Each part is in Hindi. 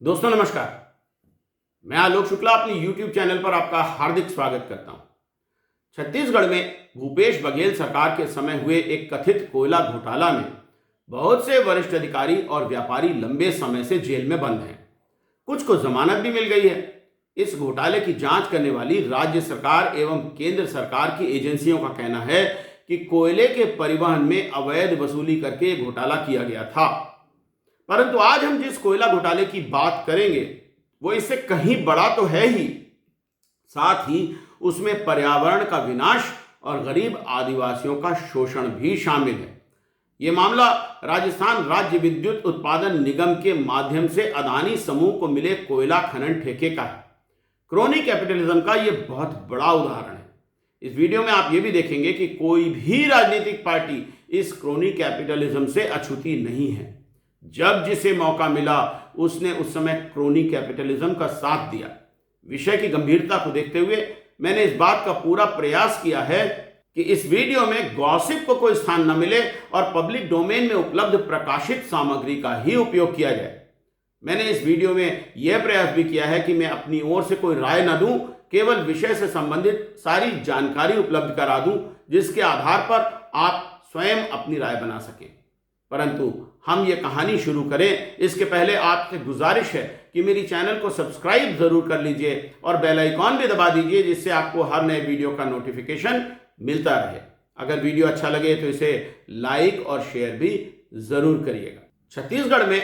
दोस्तों नमस्कार, मैं आलोक शुक्ला अपनी YouTube चैनल पर आपका हार्दिक स्वागत करता हूं। छत्तीसगढ़ में भूपेश बघेल सरकार के समय हुए एक कथित कोयला घोटाला में बहुत से वरिष्ठ अधिकारी और व्यापारी लंबे समय से जेल में बंद हैं। कुछ को जमानत भी मिल गई है। इस घोटाले की जांच करने वाली राज्य सरकार एवं केंद्र सरकार की एजेंसियों का कहना है कि कोयले के परिवहन में अवैध वसूली करके घोटाला किया गया था। परंतु आज हम जिस कोयला घोटाले की बात करेंगे वो इससे कहीं बड़ा तो है ही, साथ ही उसमें पर्यावरण का विनाश और गरीब आदिवासियों का शोषण भी शामिल है। ये मामला राजस्थान राज्य विद्युत उत्पादन निगम के माध्यम से अदानी समूह को मिले कोयला खनन ठेके का है। क्रोनी कैपिटलिज्म का ये बहुत बड़ा उदाहरण है। इस वीडियो में आप ये भी देखेंगे कि कोई भी राजनीतिक पार्टी इस क्रोनी कैपिटलिज्म से अछूती नहीं है। जब जिसे मौका मिला उसने उस समय क्रोनी कैपिटलिज्म का साथ दिया। विषय की गंभीरता को देखते हुए मैंने इस बात का पूरा प्रयास किया है कि इस वीडियो में गॉसिप को कोई स्थान न मिले और पब्लिक डोमेन में उपलब्ध प्रकाशित सामग्री का ही उपयोग किया जाए। मैंने इस वीडियो में यह प्रयास भी किया है कि मैं अपनी ओर से कोई राय न दूं, केवल विषय से संबंधित सारी जानकारी उपलब्ध करा दूं जिसके आधार पर आप स्वयं अपनी राय बना सकें। परंतु हम ये कहानी शुरू करें इसके पहले आपसे गुजारिश है कि मेरी चैनल को सब्सक्राइब जरूर कर लीजिए और बेल आइकॉन भी दबा दीजिए जिससे आपको हर नए वीडियो का नोटिफिकेशन मिलता रहे। अगर वीडियो अच्छा लगे तो इसे लाइक और शेयर भी जरूर करिएगा। छत्तीसगढ़ में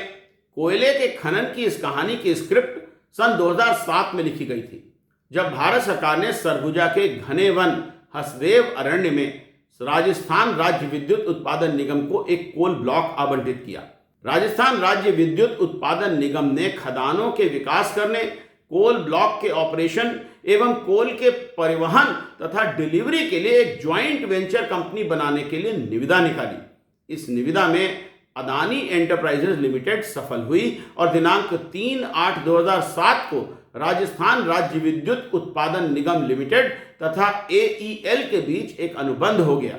कोयले के खनन की इस कहानी की स्क्रिप्ट सन 2007 में लिखी गई थी, जब भारत सरकार ने सरगुजा के घने वन हसदेव अरण्य में राजस्थान राज्य विद्युत उत्पादन निगम को एक कोल ब्लॉक आवंटित किया। राजस्थान राज्य विद्युत उत्पादन निगम ने खदानों के विकास करने, कोल ब्लॉक के ऑपरेशन एवं कोल के परिवहन तथा डिलीवरी के लिए एक ज्वाइंट वेंचर कंपनी बनाने के लिए निविदा निकाली। इस निविदा में अदानी एंटरप्राइजेज लिमिटेड सफल हुई और दिनांक 3/8/2007 को राजस्थान राज्य विद्युत उत्पादन निगम लिमिटेड तथा AEL के बीच एक अनुबंध हो गया।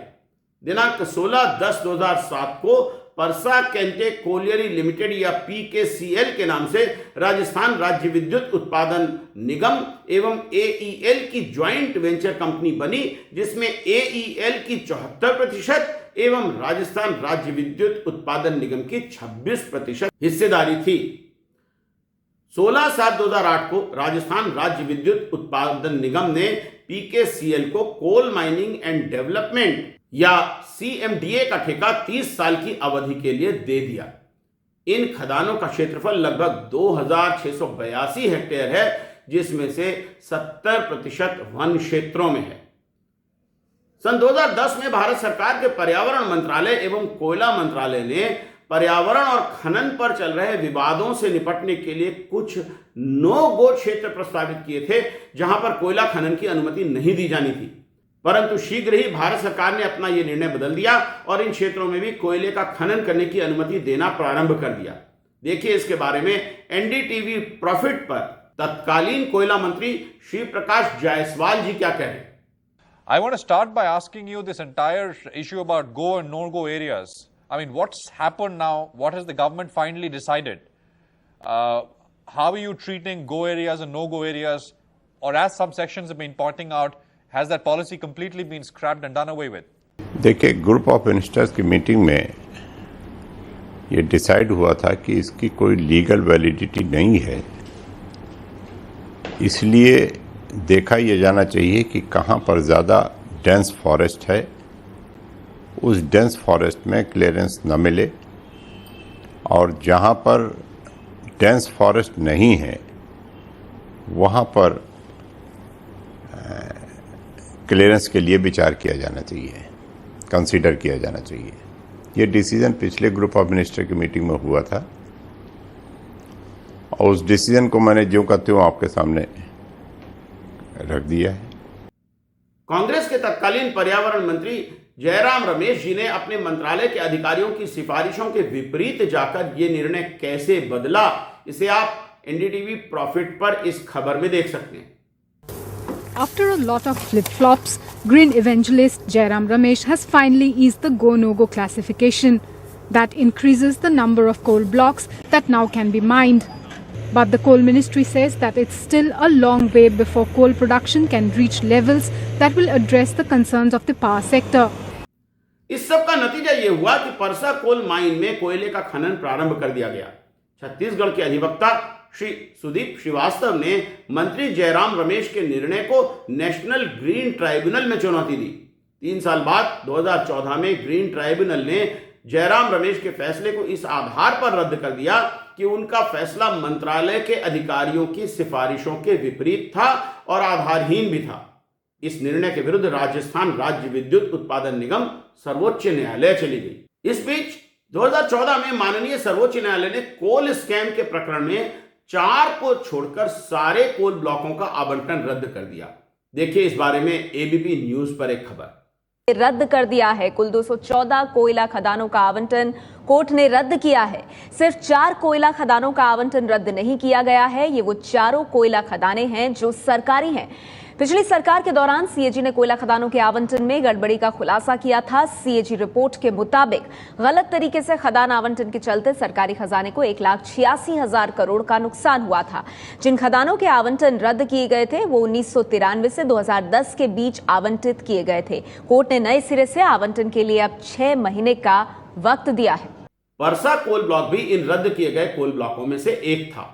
दिनांक 16/10/2007 को परसा केंटे कोलियरी लिमिटेड या PKCL के नाम से राजस्थान राज्य विद्युत उत्पादन निगम एवं AEL की ज्वाइंट वेंचर कंपनी बनी, जिसमें AEL की 74% एवं राजस्थान राज्य विद्युत उत्पादन निगम की 26% हिस्सेदारी थी। 16/7/2008 को राजस्थान राज्य विद्युत उत्पादन निगम ने PKCL को कोल माइनिंग एंड डेवलपमेंट या CMDA का ठेका 30 साल की अवधि के लिए दे दिया। इन खदानों का क्षेत्रफल लगभग 2682 हेक्टेयर है, जिसमें से 70% वन क्षेत्रों में है। सन 2010 में भारत सरकार के पर्यावरण मंत्रालय एवं कोयला मंत्रालय ने पर्यावरण और खनन पर चल रहे विवादों से निपटने के लिए कुछ नो गो क्षेत्र प्रस्तावित किए थे, जहां पर कोयला खनन की अनुमति नहीं दी जानी थी। परंतु शीघ्र ही भारत सरकार ने अपना यह निर्णय बदल दिया और इन क्षेत्रों में भी कोयले का खनन करने की अनुमति देना प्रारंभ कर दिया। देखिए इसके बारे में NDTV प्रॉफिट पर तत्कालीन कोयला मंत्री श्री प्रकाश जायसवाल जी क्या कह रहे हैं। I want to start by asking you this entire issue about go and no-go areas. I mean, what's happened now? What has the government finally decided? How are you treating go areas and no-go areas? Or as some sections have been pointing out, has that policy completely been scrapped and done away with? देखिए, ग्रुप ऑफ मिनिस्टर्स की मीटिंग में ये डिसाइड हुआ था कि इसकी कोई लीगल वैलिडिटी नहीं है, इसलिए देखा यह जाना चाहिए कि कहाँ पर ज़्यादा डेंस फॉरेस्ट है, उस डेंस फॉरेस्ट में क्लियरेंस न मिले, और जहाँ पर डेंस फॉरेस्ट नहीं है वहाँ पर क्लियरेंस के लिए विचार किया जाना चाहिए, कंसीडर किया जाना चाहिए। ये डिसीजन पिछले ग्रुप ऑफ मिनिस्टर की मीटिंग में हुआ था और उस डिसीजन को मैंने ज्यों का त्यों आपके सामने रख दिया है। कांग्रेस के तत्कालीन पर्यावरण मंत्री जयराम रमेश जी ने अपने मंत्रालय के अधिकारियों की सिफारिशों के विपरीत जाकर ये निर्णय कैसे बदला, इसे आप NDTV प्रॉफिट पर इस खबर में देख सकते हैं। After a lot of flip-flops, green evangelist Jairam Ramesh has finally eased the go-no-go classification. That increases the number of coal blocks that now can be mined. But the coal ministry says that it's still a long way before coal production can reach levels that will address the concerns of the power sector. इस सब का नतीजा ये हुआ कि परसा कोल माइन में कोयले का खनन प्रारंभ कर दिया गया। छत्तीसगढ़ के अधिवक्ता श्री सुदीप श्रीवास्तव ने मंत्री जयराम रमेश के निर्णय को नेशनल ग्रीन ट्राइब्यूनल में चुनौती दी। 3 साल बाद 2014 में ग्रीन ट्राइब्यूनल ने जयराम रमेश के फैसले को इस आधार पर रद्द कर दिया कि उनका फैसला मंत्रालय के अधिकारियों की सिफारिशों के विपरीत था और आधारहीन भी था। इस निर्णय के विरुद्ध राजस्थान राज्य विद्युत उत्पादन निगम सर्वोच्च न्यायालय चली गई। इस बीच 2014 में माननीय सर्वोच्च न्यायालय ने कोल स्कैम के प्रकरण में 4 को छोड़कर सारे कोल ब्लॉकों का आवंटन रद्द कर दिया। देखिए इस बारे में एबीपी न्यूज पर एक खबर। रद्द कर दिया है। कुल 214 कोयला खदानों का आवंटन कोर्ट ने रद्द किया है। सिर्फ 4 कोयला खदानों का आवंटन रद्द नहीं किया गया है। ये वो चारों कोयला खदानें हैं जो सरकारी हैं। पिछली सरकार के दौरान सीएजी ने कोयला खदानों के आवंटन में गड़बड़ी का खुलासा किया था। सीएजी रिपोर्ट के मुताबिक गलत तरीके से खदान आवंटन के चलते सरकारी खजाने को 1,86,000 करोड़ का नुकसान हुआ था। जिन खदानों के आवंटन रद्द किए गए थे वो 1993 से 2010 के बीच आवंटित किए गए थे। कोर्ट ने नए सिरे से आवंटन के लिए अब 6 महीने का वक्त दिया है। परसा कोल ब्लॉक भी इन रद्द किए गए कोल ब्लॉकों में से एक था।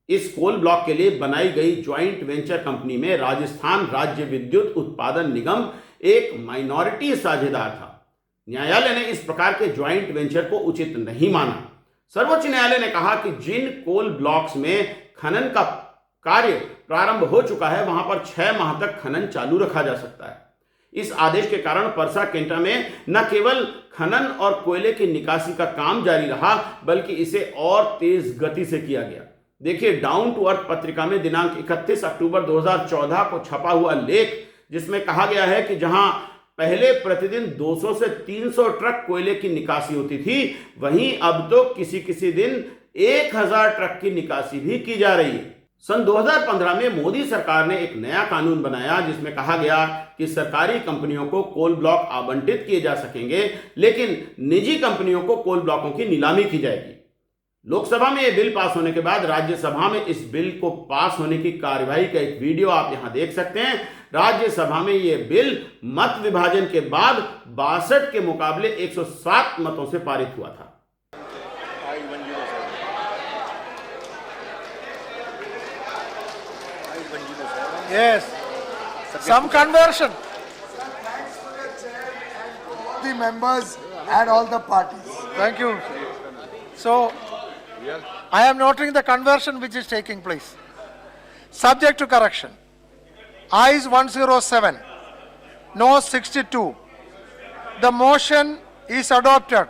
इस कोल ब्लॉक के लिए बनाई गई ज्वाइंट वेंचर कंपनी में राजस्थान राज्य विद्युत उत्पादन निगम एक माइनॉरिटी साझेदार था। न्यायालय ने इस प्रकार के ज्वाइंट वेंचर को उचित नहीं माना। सर्वोच्च न्यायालय ने कहा कि जिन कोल ब्लॉक्स में खनन का कार्य प्रारंभ हो चुका है वहां पर 6 माह तक खनन चालू रखा जा सकता है। इस आदेश के कारण परसा केंटा में न केवल खनन और कोयले की निकासी का काम जारी रहा बल्कि इसे और तेज गति से किया गया। देखिए डाउन टू अर्थ पत्रिका में दिनांक 31 अक्टूबर 2014 को छपा हुआ लेख जिसमें कहा गया है कि जहां पहले प्रतिदिन 200 से 300 ट्रक कोयले की निकासी होती थी वहीं अब तो किसी दिन 1000 ट्रक की निकासी भी की जा रही है। सन 2015 में मोदी सरकार ने एक नया कानून बनाया जिसमें कहा गया कि सरकारी कंपनियों को कोल ब्लॉक आवंटित किए जा सकेंगे लेकिन निजी कंपनियों को कोल ब्लॉकों की नीलामी की जाएगी। लोकसभा में यह बिल पास होने के बाद राज्यसभा में इस बिल को पास होने की कार्यवाही का एक वीडियो आप यहां देख सकते हैं। राज्यसभा में यह बिल मत विभाजन के बाद 62 के मुकाबले 107 मतों से पारित हुआ था। Yes, some conversion. The members and all the parties. Thank you. So, I am noting the conversion which is taking place. Subject to correction. Ayes 107, no 62. The motion is adopted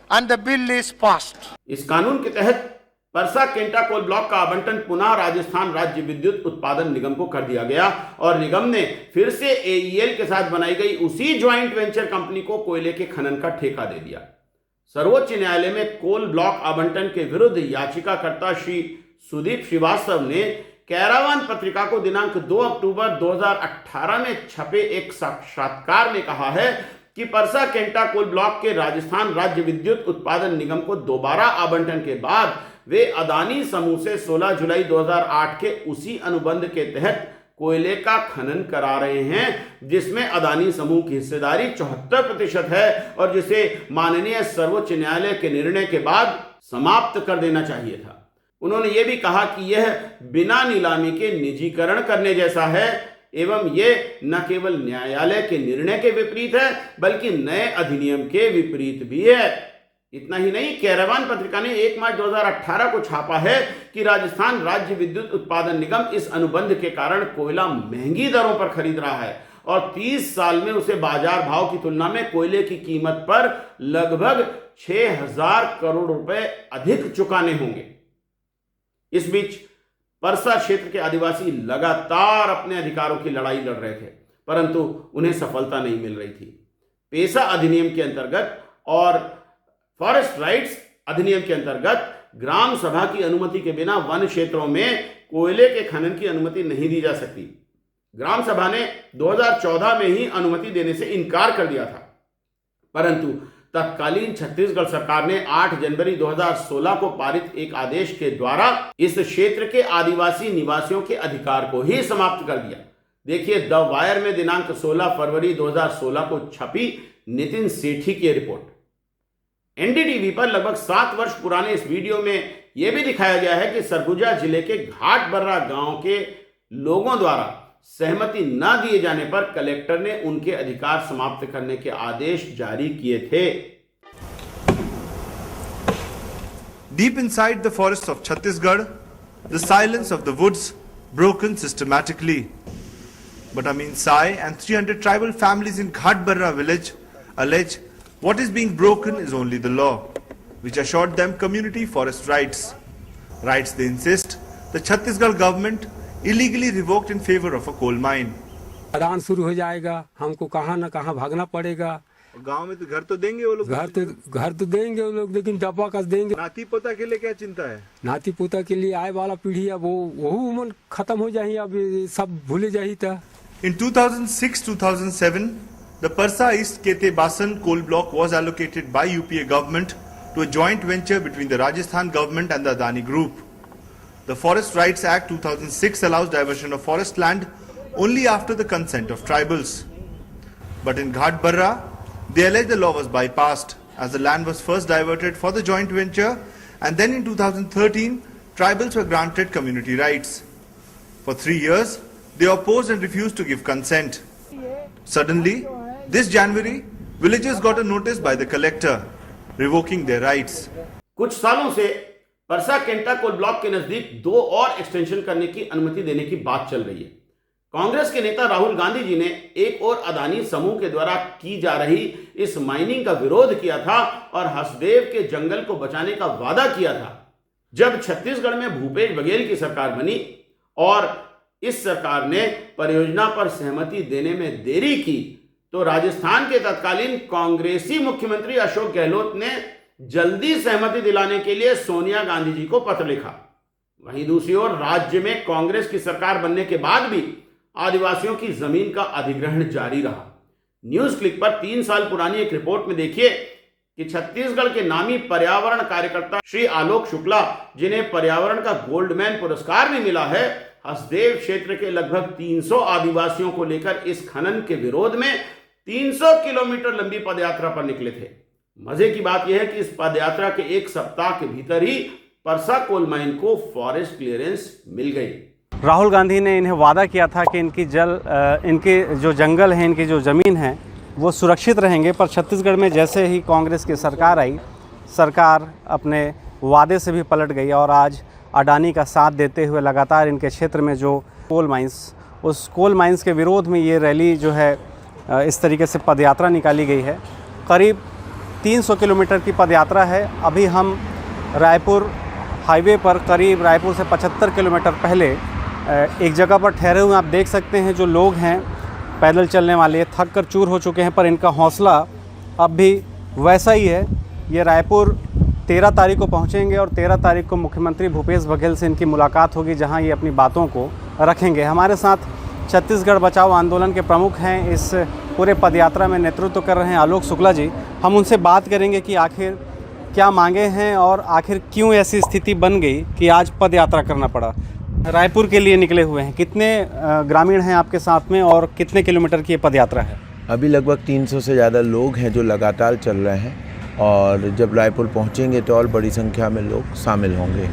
and the bill is passed. इस कानून के तहत परसा केंटा कोल ब्लॉक का आवंटन पुनः राजस्थान राज्य विद्युत उत्पादन निगम को कर दिया गया और निगम ने फिर से एईएल के साथ बनाई गई उसी ज्वाइंट वेंचर कंपनी को कोयले के खनन का ठेका दे दिया। सर्वोच्च न्यायालय में कोल ब्लॉक आवंटन के विरुद्ध याचिकाकर्ता श्री सुदीप श्रीवास्तव ने कैरावान पत्रिका को दिनांक 2 अक्टूबर 2018 में छपे एक साक्षात्कार में कहा है कि परसा केंटा कोल ब्लॉक के राजस्थान राज्य विद्युत उत्पादन निगम को दोबारा आवंटन के बाद वे अदानी समूह से 16 जुलाई 2008 के उसी अनुबंध के तहत कोयले का खनन करा रहे हैं जिसमें अदानी समूह की हिस्सेदारी 74% है और जिसे माननीय सर्वोच्च न्यायालय के निर्णय के बाद समाप्त कर देना चाहिए था। उन्होंने ये भी कहा कि यह बिना नीलामी के निजीकरण करने जैसा है एवं यह न केवल न्यायालय के निर्णय के विपरीत है बल्कि नए अधिनियम के विपरीत भी है। इतना ही नहीं, कैरावान पत्रिका ने 1 मार्च 2018 को छापा है कि राजस्थान राज्य विद्युत उत्पादन निगम इस अनुबंध के कारण कोयला महंगी दरों पर खरीद रहा है और 30 साल में उसे बाजार भाव की तुलना में कोयले की कीमत पर लगभग 6,000 करोड़ रुपए अधिक चुकाने होंगे। इस बीच परसा क्षेत्र के आदिवासी लगातार अपने अधिकारों की लड़ाई लड़ रहे थे परंतु उन्हें सफलता नहीं मिल रही थी। पेसा अधिनियम के अंतर्गत और फॉरेस्ट राइट्स अधिनियम के अंतर्गत ग्राम सभा की अनुमति के बिना वन क्षेत्रों में कोयले के खनन की अनुमति नहीं दी जा सकती। ग्राम सभा ने 2014 में ही अनुमति देने से इनकार कर दिया था परंतु तत्कालीन छत्तीसगढ़ सरकार ने 8 जनवरी 2016 को पारित एक आदेश के द्वारा इस क्षेत्र के आदिवासी निवासियों के अधिकार को ही समाप्त कर दिया। देखिए द वायर में दिनांक 16 फरवरी 2016 को छपी नितिन सेठी की रिपोर्ट। एनडीटीवी पर लगभग 7 वर्ष पुराने इस वीडियो में यह भी दिखाया गया है कि सरगुजा जिले के घाटबर्रा गांव के लोगों द्वारा सहमति न दिए जाने पर कलेक्टर ने उनके अधिकार समाप्त करने के आदेश जारी किए थे। Deep inside the forests of Chhattisgarh, the silence of the woods broken systematically. But Amin Sai and 300 tribal families in Ghatbarra village allege what is being broken is only the law, which assured them community forest rights. Rights, they insist, the Chhattisgarh government illegally revoked in favor of a coal mine. खदान शुरू हो जाएगा, हमको कहाँ न कहाँ भागना पड़ेगा। गांव में तो घर तो देंगे वो लोग, घर तो देंगे वो लोग, लेकिन दबा कर देंगे। नाती पोता के लिए क्या चिंता है? नाती पोता के लिए आए वाला पीढ़ी है वो उम्र खत्म हो जाए, अब सब भूले जाए था। In 2006-2007, the Parsa East Kete Basan coal block was allocated by UPA government to a joint venture between the Rajasthan government and the Adani Group. The Forest Rights Act 2006 allows diversion of forest land only after the consent of tribals. But in Ghatbarra, they allege the law was bypassed as the land was first diverted for the joint venture, and then in 2013, tribals were granted community rights. For 3 years, they opposed and refused to give consent. Suddenly, this January, villagers got a notice by the collector revoking their rights. कुछ सालों से परसा केंटा कोल ब्लॉक के नजदीक 2 और एक्सटेंशन करने की अनुमति देने की बात चल रही है। कांग्रेस के नेता राहुल गांधी जी ने एक और अदानी समूह के द्वारा की जा रही इस माइनिंग का विरोध किया था और हसदेव के जंगल को बचाने का वादा किया था। जब छत्तीसगढ़ में भूपेश बघेल की सरकार बनी और इस सरकार ने परियोजना पर सहमति देने में देरी की, तो राजस्थान के तत्कालीन कांग्रेसी मुख्यमंत्री अशोक गहलोत ने जल्दी सहमति दिलाने के लिए सोनिया गांधी जी को पत्र लिखा। वहीं दूसरी ओर राज्य में कांग्रेस की सरकार बनने के बाद भी आदिवासियों की जमीन का अधिग्रहण जारी रहा। न्यूज क्लिक पर 3 साल पुरानी एक रिपोर्ट में देखिए कि छत्तीसगढ़ के नामी पर्यावरण कार्यकर्ता श्री आलोक शुक्ला, जिन्हें पर्यावरण का गोल्डमैन पुरस्कार भी मिला है, हसदेव क्षेत्र के लगभग 300 आदिवासियों को लेकर इस खनन के विरोध में 300 किलोमीटर लंबी पदयात्रा पर निकले थे। मजे की बात यह है कि इस पदयात्रा के 1 सप्ताह के भीतर ही परसा कोल माइन को फॉरेस्ट क्लियरेंस मिल गई। राहुल गांधी ने इन्हें वादा किया था कि इनके जो जंगल हैं, इनकी जो ज़मीन है वो सुरक्षित रहेंगे, पर छत्तीसगढ़ में जैसे ही कांग्रेस की सरकार आई, सरकार अपने वादे से भी पलट गई और आज अडानी का साथ देते हुए लगातार इनके क्षेत्र में जो कोल माइंस, उस कोल माइंस के विरोध में ये रैली जो है इस तरीके से पदयात्रा निकाली गई है। करीब 300 किलोमीटर की पदयात्रा है। अभी हम रायपुर हाईवे पर करीब रायपुर से 75 किलोमीटर पहले एक जगह पर ठहरे हुए आप देख सकते हैं। जो लोग हैं पैदल चलने वाले थक कर चूर हो चुके हैं, पर इनका हौसला अब भी वैसा ही है। ये रायपुर 13 तारीख को पहुंचेंगे और 13 तारीख को मुख्यमंत्री भूपेश बघेल से इनकी मुलाकात होगी, जहां ये अपनी बातों को रखेंगे। हमारे साथ छत्तीसगढ़ बचाओ आंदोलन के प्रमुख हैं, इस पूरे पदयात्रा में नेतृत्व कर रहे हैं आलोक शुक्ला जी। हम उनसे बात करेंगे कि आखिर क्या मांगे हैं और आखिर क्यों ऐसी स्थिति बन गई कि आज पदयात्रा करना पड़ा। रायपुर के लिए निकले हुए हैं, कितने ग्रामीण हैं आपके साथ में और कितने किलोमीटर की ये पदयात्रा है? अभी लगभग 300 से ज़्यादा लोग हैं जो लगातार चल रहे हैं और जब रायपुर पहुंचेंगे तो और बड़ी संख्या में लोग शामिल होंगे।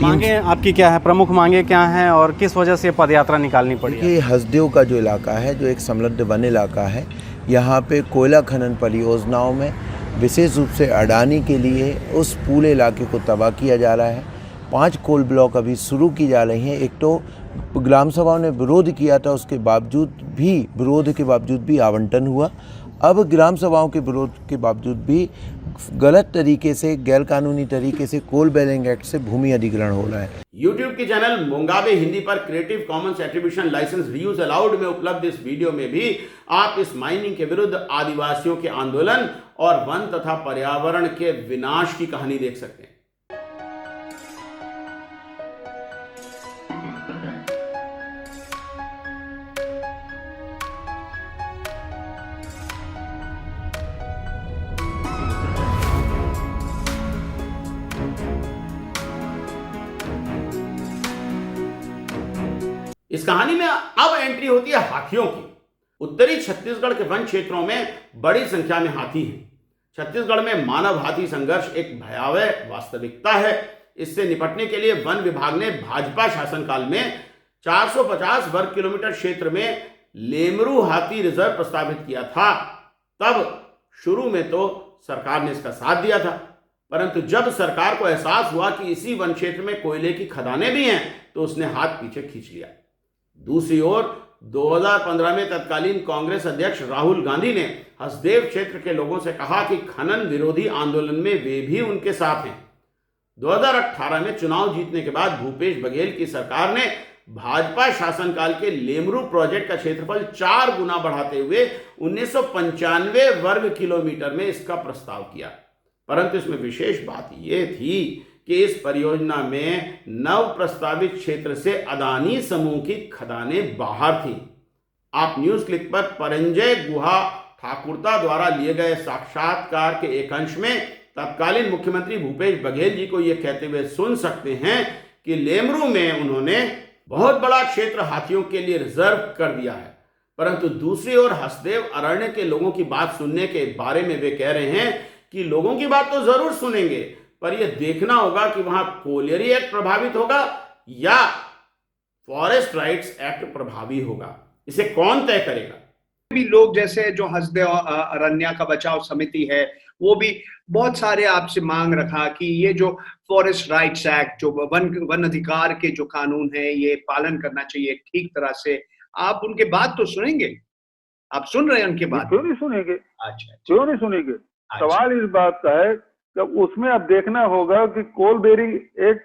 मांगे आपकी क्या है, प्रमुख मांगे क्या हैं और किस वजह से पदयात्रा निकालनी पड़ी? ये हसदेव का जो इलाका है, जो एक समृद्ध वन इलाका है, यहाँ पे कोयला खनन परियोजनाओं में विशेष रूप से अडानी के लिए उस पूरे इलाके को तबाह किया जा रहा है। 5 कोल ब्लॉक अभी शुरू की जा रही हैं। एक तो ग्राम सभाओं ने विरोध किया था, उसके विरोध के बावजूद भी आवंटन हुआ। अब ग्राम सभाओं के विरोध के बावजूद भी गलत तरीके से, गैरकानूनी तरीके से कोल बैलिंग एक्ट से भूमि अधिग्रहण हो रहा है। यूट्यूब के चैनल मोंगाबे हिंदी पर Creative Commons attribution licence reuse allowed में उपलब्ध इस वीडियो में भी आप इस माइनिंग के विरुद्ध आदिवासियों के आंदोलन और वन तथा पर्यावरण के विनाश की कहानी देख सकते हैं। इस कहानी में अब एंट्री होती है हाथियों की। उत्तरी छत्तीसगढ़ के वन क्षेत्रों में बड़ी संख्या में हाथी हैं। छत्तीसगढ़ में मानव हाथी संघर्ष एक भयावह वास्तविकता है। इससे निपटने के लिए वन विभाग ने भाजपा शासनकाल में 450 वर्ग किलोमीटर क्षेत्र में लेमरू हाथी रिजर्व प्रस्तावित किया था। तब शुरू में तो सरकार ने इसका साथ दिया था, परंतु जब सरकार को एहसास हुआ कि इसी वन क्षेत्र में कोयले की खदानें भी हैं, तो उसने हाथ पीछे खींच लिया। दूसरी ओर 2015 में तत्कालीन कांग्रेस अध्यक्ष राहुल गांधी ने हसदेव क्षेत्र के लोगों से कहा कि खनन विरोधी आंदोलन में वे भी उनके साथ हैं। 2018 में चुनाव जीतने के बाद भूपेश बघेल की सरकार ने भाजपा शासनकाल के लेमरू प्रोजेक्ट का क्षेत्रफल 4 गुना बढ़ाते हुए 1995 वर्ग किलोमीटर में इसका प्रस्ताव किया। परंतु इसमें विशेष बात यह थी कि इस परियोजना में नव प्रस्तावित क्षेत्र से अदानी समूह की खदानें बाहर थीं। आप न्यूज क्लिक पर परंजय गुहा ठाकुरता द्वारा लिए गए साक्षात्कार के एक अंश में तत्कालीन मुख्यमंत्री भूपेश बघेल जी को यह कहते हुए सुन सकते हैं कि लेमरू में उन्होंने बहुत बड़ा क्षेत्र हाथियों के लिए रिजर्व कर दिया है, परंतु दूसरी ओर हसदेव अरण्य के लोगों की बात सुनने के बारे में वे कह रहे हैं कि लोगों की बात तो जरूर सुनेंगे, पर यह देखना होगा कि वहां कोयलेरी एक्ट प्रभावित होगा या फॉरेस्ट राइट्स एक्ट प्रभावी होगा। इसे कौन तय करेगा? भी लोग जैसे जो हसदेव अरण्य का बचाव समिति है, वो भी बहुत सारे आपसे मांग रखा कि ये जो फॉरेस्ट राइट्स एक्ट, जो वन अधिकार के जो कानून है, ये पालन करना चाहिए ठीक तरह से। आप उनके बात तो सुनेंगे? आप सुन रहे हैं उनके बात? क्यों नहीं सुनेंगे? अच्छा, क्यों नहीं सुनेंगे? सवाल इस बात का है कि उसमें अब देखना होगा कि कोल बेरिंग एक्ट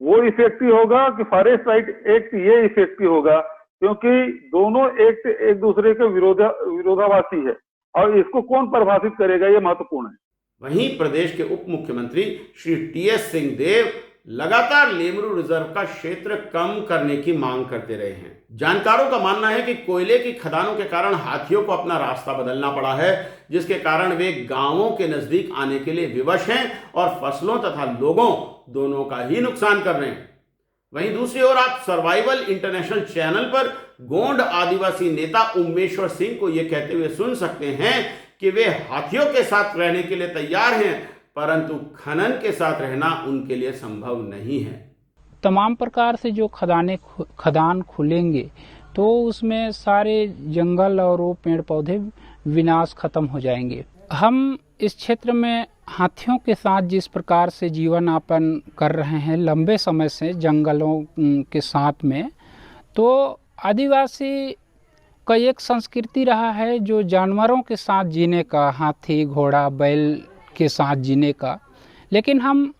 वो इफेक्टिव होगा कि फॉरेस्ट राइट एक्ट ये इफेक्टिव होगा, क्योंकि दोनों एक्ट एक दूसरे के विरोधाभासी है और इसको कौन परिभाषित करेगा, ये महत्वपूर्ण है। वहीं प्रदेश के उप मुख्यमंत्री श्री टीएस सिंहदेव लगातार लेमरू रिजर्व का क्षेत्र कम करने की मांग करते रहे हैं। जानकारों का मानना है कि कोयले की खदानों के कारण हाथियों को अपना रास्ता बदलना पड़ा है, जिसके कारण वे गांवों के नजदीक आने के लिए विवश हैं और फसलों तथा लोगों दोनों का ही नुकसान कर रहे हैं। वहीं दूसरी ओर आप सर्वाइवल इंटरनेशनल चैनल पर गोंड आदिवासी नेता उमेश्वर सिंह को यह कहते हुए सुन सकते हैं कि वे हाथियों के साथ रहने के लिए तैयार हैं, परंतु खनन के साथ रहना उनके लिए संभव नहीं है। तमाम प्रकार से जो खदान खुलेंगे तो उसमें सारे जंगल और वो पेड़ पौधे विनाश खत्म हो जाएंगे। हम इस क्षेत्र में हाथियों के साथ जिस प्रकार से जीवन यापन कर रहे हैं लंबे समय से जंगलों के साथ में, तो आदिवासी का एक संस्कृति रहा है जो जानवरों के साथ जीने का, हाथी घोड़ा बैल के साथ जीने का। लेकिन हम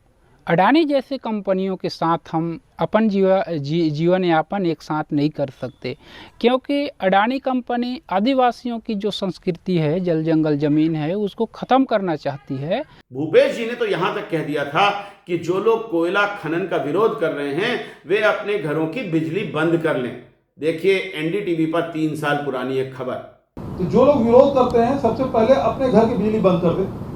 अडानी जैसे कंपनियों के साथ हम अपन जीवन यापन एक साथ नहीं कर सकते, क्योंकि अडानी कंपनी आदिवासियों की जो संस्कृति है, जल जंगल जमीन है, उसको खत्म करना चाहती है। भूपेश जी ने तो यहाँ तक कह दिया था कि जो लोग कोयला खनन का विरोध कर रहे हैं वे अपने घरों की बिजली बंद कर लें। देखिए एनडीटीवी पर 3 साल पुरानी एक खबर। तो जो लोग विरोध करते हैं सबसे पहले अपने घर की बिजली बंद कर दें।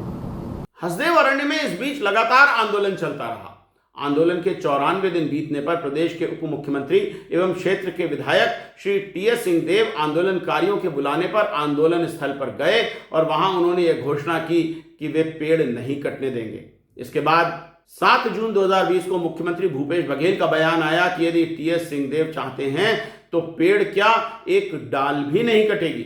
हसदेव अरण्य में इस बीच लगातार आंदोलन चलता रहा। आंदोलन के 94 दिन बीतने पर प्रदेश के उप मुख्यमंत्री एवं क्षेत्र के विधायक श्री टीएस सिंहदेव आंदोलनकारियों के बुलाने पर आंदोलन स्थल पर गए और वहां उन्होंने यह घोषणा की कि वे पेड़ नहीं कटने देंगे। इसके बाद 7 जून 2020 को मुख्यमंत्री भूपेश बघेल का बयान आया कि यदि टीएस सिंहदेव चाहते हैं तो पेड़ क्या एक डाल भी नहीं कटेगी।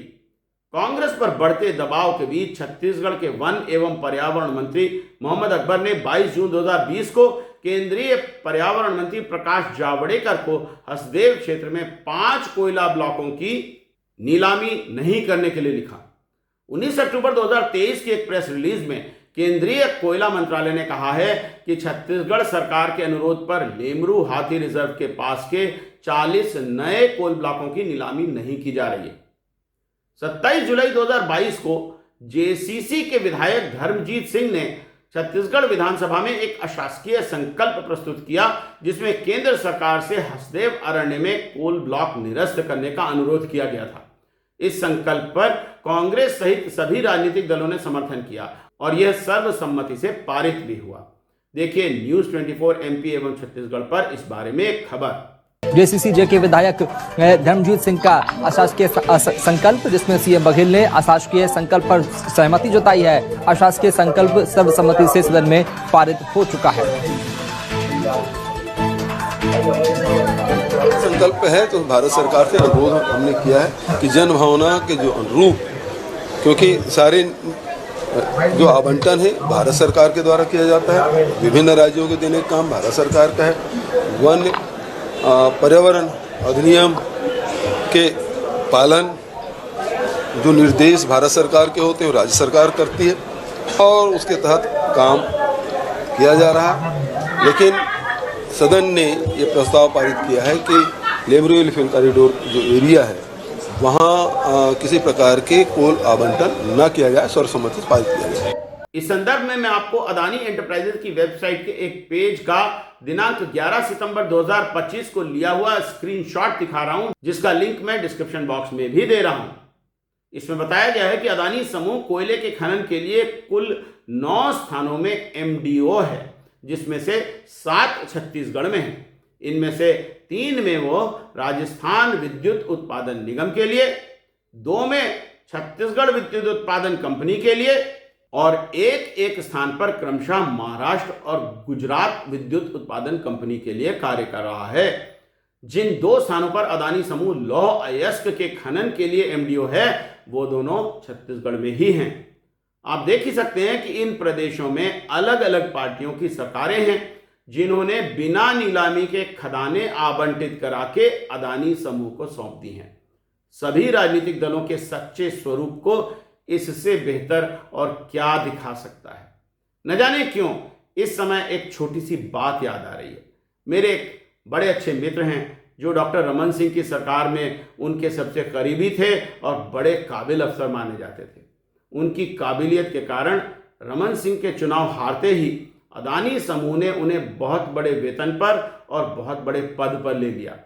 कांग्रेस पर बढ़ते दबाव के बीच छत्तीसगढ़ के वन एवं पर्यावरण मंत्री मोहम्मद अकबर ने 22 जून 2020 को केंद्रीय पर्यावरण मंत्री प्रकाश जावड़ेकर को हसदेव क्षेत्र में 5 कोयला ब्लॉकों की नीलामी नहीं करने के लिए लिखा। 19 अक्टूबर 2023 की एक प्रेस रिलीज में केंद्रीय कोयला मंत्रालय ने कहा है कि छत्तीसगढ़ सरकार के अनुरोध पर लेमरू हाथी रिजर्व के पास के 40 नए कोल ब्लॉकों की नीलामी नहीं की जा रही है। 27 जुलाई 2022 को जेसीसी के विधायक धर्मजीत सिंह ने छत्तीसगढ़ विधानसभा में एक अशासकीय संकल्प प्रस्तुत किया, जिसमें केंद्र सरकार से हसदेव अरण्य में कोल ब्लॉक निरस्त करने का अनुरोध किया गया था। इस संकल्प पर कांग्रेस सहित सभी राजनीतिक दलों ने समर्थन किया और यह सर्वसम्मति से पारित भी हुआ। देखिए न्यूज 24 एमपी एवं छत्तीसगढ़ पर इस बारे में एक खबर। जेसीसीजे के विधायक धर्मजीत सिंह का अशासकीय संकल्प, जिसमें सीएम बघेल ने अशासकीय संकल्प पर सहमति जताई है। अशासकीय संकल्प सर्वसम्मति से सदन में पारित हो चुका है। संकल्प है तो भारत सरकार से अनुरोध हमने किया है कि जन भावना के जो अनुरूप, क्योंकि सारे जो आवंटन है भारत सरकार के द्वारा किया जाता है, विभिन्न राज्यों के देने का काम भारत सरकार का है। वन पर्यावरण अधिनियम के पालन जो निर्देश भारत सरकार के होते हैं वो राज्य सरकार करती है और उसके तहत काम किया जा रहा है। लेकिन सदन ने ये प्रस्ताव पारित किया है कि लेबरू एलिफेंट कॉरिडोर जो एरिया है वहाँ किसी प्रकार के कोल आवंटन न किया जाए, सर्वसम्मति से पारित किया जाए। इस संदर्भ में मैं आपको अदानी एंटरप्राइजेज की वेबसाइट के एक पेज का दिनांक 11 सितंबर 2025 को लिया हुआ स्क्रीनशॉट दिखा रहा हूं, जिसका लिंक मैं डिस्क्रिप्शन बॉक्स में भी दे रहा हूं। इसमें बताया गया है कि अदानी समूह कोयले के खनन के लिए कुल 9 स्थानों में एमडीओ है, जिसमें से 7 छत्तीसगढ़ में है। इनमें से 3 में वो राजस्थान विद्युत उत्पादन निगम के लिए, 2 में छत्तीसगढ़ विद्युत उत्पादन कंपनी के लिए और एक स्थान पर क्रमशः महाराष्ट्र और गुजरात विद्युत उत्पादन कंपनी के लिए कार्य कर रहा है। जिन 2 स्थानों पर अदानी समूह लौह अयस्क के खनन के लिए एमडीओ है, वो दोनों छत्तीसगढ़ में ही हैं। आप देख ही सकते हैं कि इन प्रदेशों में अलग अलग पार्टियों की सरकारें हैं, जिन्होंने बिना नीलामी के खदानें आवंटित करा के अदानी समूह को सौंप दी हैं। सभी राजनीतिक दलों के सच्चे स्वरूप को इससे बेहतर और क्या दिखा सकता है। न जाने क्यों इस समय एक छोटी सी बात याद आ रही है। मेरे एक बड़े अच्छे मित्र हैं जो डॉक्टर रमन सिंह की सरकार में उनके सबसे करीबी थे और बड़े काबिल अफसर माने जाते थे। उनकी काबिलियत के कारण रमन सिंह के चुनाव हारते ही अदानी समूह ने उन्हें बहुत बड़े वेतन पर और बहुत बड़े पद पर ले लिया।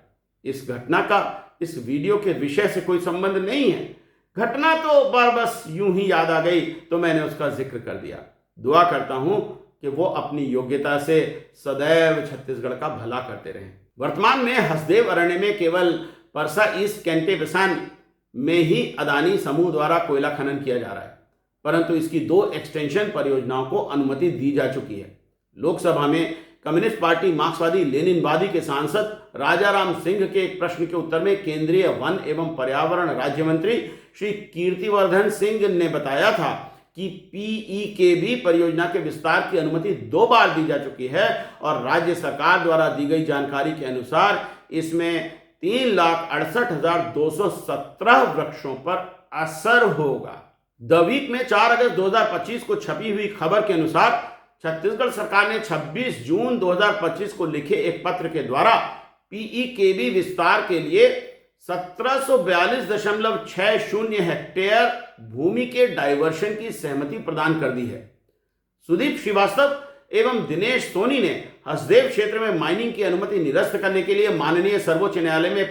इस घटना का इस वीडियो के विषय से कोई संबंध नहीं है। घटना तो बस यूं ही याद आ गई तो मैंने उसका जिक्र कर दिया। दुआ करता हूं कि वो अपनी योग्यता से सदैव छत्तीसगढ़ का भला करते रहें। वर्तमान में हसदेव अरण्य में केवल परसा ईस्ट कैंटे बिसान में ही अदानी समूह द्वारा कोयला खनन किया जा रहा है, परंतु इसकी 2 एक्सटेंशन परियोजनाओं को अनुमति दी जा चुकी है। लोकसभा में कम्युनिस्ट पार्टी मार्क्सवादी लेनिनवादी के सांसद राजाराम सिंह के एक प्रश्न के उत्तर में केंद्रीय वन एवं पर्यावरण राज्य मंत्री श्री कीर्तिवर्धन सिंह ने बताया था कि पीईकेबी परियोजना के विस्तार की अनुमति 2 बार दी जा चुकी है और राज्य सरकार द्वारा दी गई जानकारी के अनुसार इसमें 3,68,217 वृक्षों पर असर होगा। द वीक में 4 अगस्त 2025 को छपी हुई खबर के अनुसार छत्तीसगढ़ सरकार ने 26 जून 2025 को लिखे एक पत्र के द्वारा पीईकेबी विस्तार के लिए 1742.60 हेक्टेयर भूमि के डाइवर्शन की सहमति प्रदान कर दी है। सुदीप श्रीवास्तव एवं दिनेश सोनी ने हसदेव क्षेत्र में माइनिंग की अनुमति निरस्त करने के लिए माननीय सर्वोच्च न्यायालय में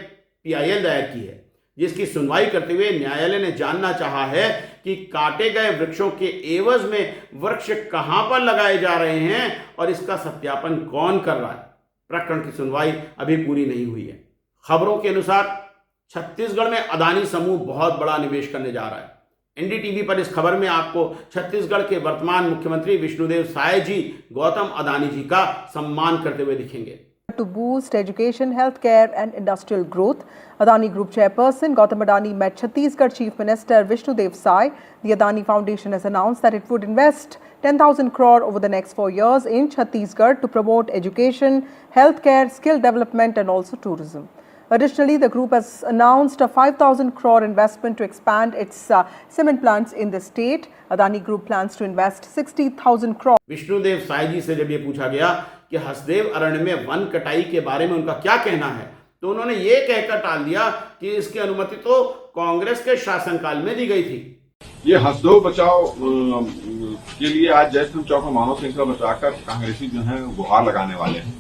पीआईएल दायर की है, जिसकी सुनवाई करते हुए न्यायालय ने जानना चाहा है कि काटे गए वृक्षों के एवज में वृक्ष कहां पर लगाए जा रहे हैं और इसका सत्यापन कौन कर रहा है। प्रकरण की सुनवाई अभी पूरी नहीं हुई है। खबरों के अनुसार छत्तीसगढ़ में अदानी समूह बहुत बड़ा निवेश करने जा रहा है। एनडीटीवी पर इस खबर में आपको छत्तीसगढ़ के वर्तमान मुख्यमंत्री विष्णुदेव साय जी गौतम अदानी जी का सम्मान करते हुए दिखेंगे। To boost education, healthcare and industrial growth, Adani Group Chairperson Gautam Adani met Chhattisgarh Chief Minister Vishnudev Sai. The Adani Foundation has announced that it would invest 10,000 crore over the next 4 years in Chhattisgarh to promote education, healthcare, skill development and also tourism. Additionally, the group has announced a 5,000 crore investment to expand its cement plants in the state. Adani Group plans to invest 60,000 crore. Vishnudeo Sai जी से जब ये पूछा गया कि हसदेव अरण्य में वन कटाई के बारे में उनका क्या कहना है, तो उन्होंने ये कहकर टाल दिया कि इसकी अनुमति तो कांग्रेस के शासनकाल में दी गई थी। ये हसदेव बचाओ के लिए आज जयस्तंभ चौक में मानव श्रृंखला बचाकर कांग्रेसी जो है गुहार लगाने वाले हैं,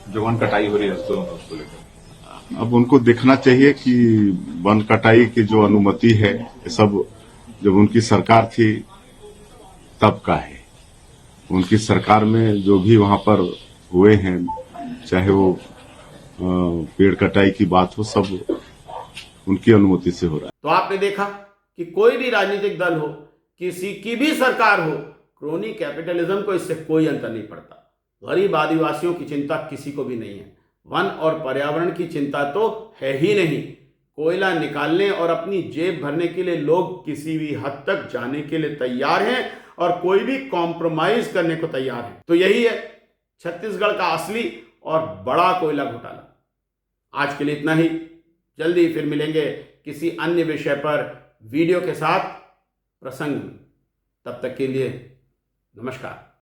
जो वन कटाई हो रही है उसको लेकर। अब उनको देखना चाहिए कि वन कटाई की जो अनुमति है ये सब जब उनकी सरकार थी तब का है। उनकी सरकार में जो भी वहां पर हुए हैं, चाहे वो पेड़ कटाई की बात हो, सब उनकी अनुमति से हो रहा है। तो आपने देखा कि कोई भी राजनीतिक दल हो, किसी की भी सरकार हो, क्रोनी कैपिटलिज्म को इससे कोई अंतर नहीं पड़ता। गरीब आदिवासियों की चिंता किसी को भी नहीं है। वन और पर्यावरण की चिंता तो है ही नहीं। कोयला निकालने और अपनी जेब भरने के लिए लोग किसी भी हद तक जाने के लिए तैयार हैं और कोई भी कॉम्प्रोमाइज करने को तैयार है। तो यही है छत्तीसगढ़ का असली और बड़ा कोयला घोटाला। आज के लिए इतना ही। जल्दी फिर मिलेंगे किसी अन्य विषय पर वीडियो के साथ प्रसंग में। तब तक के लिए नमस्कार।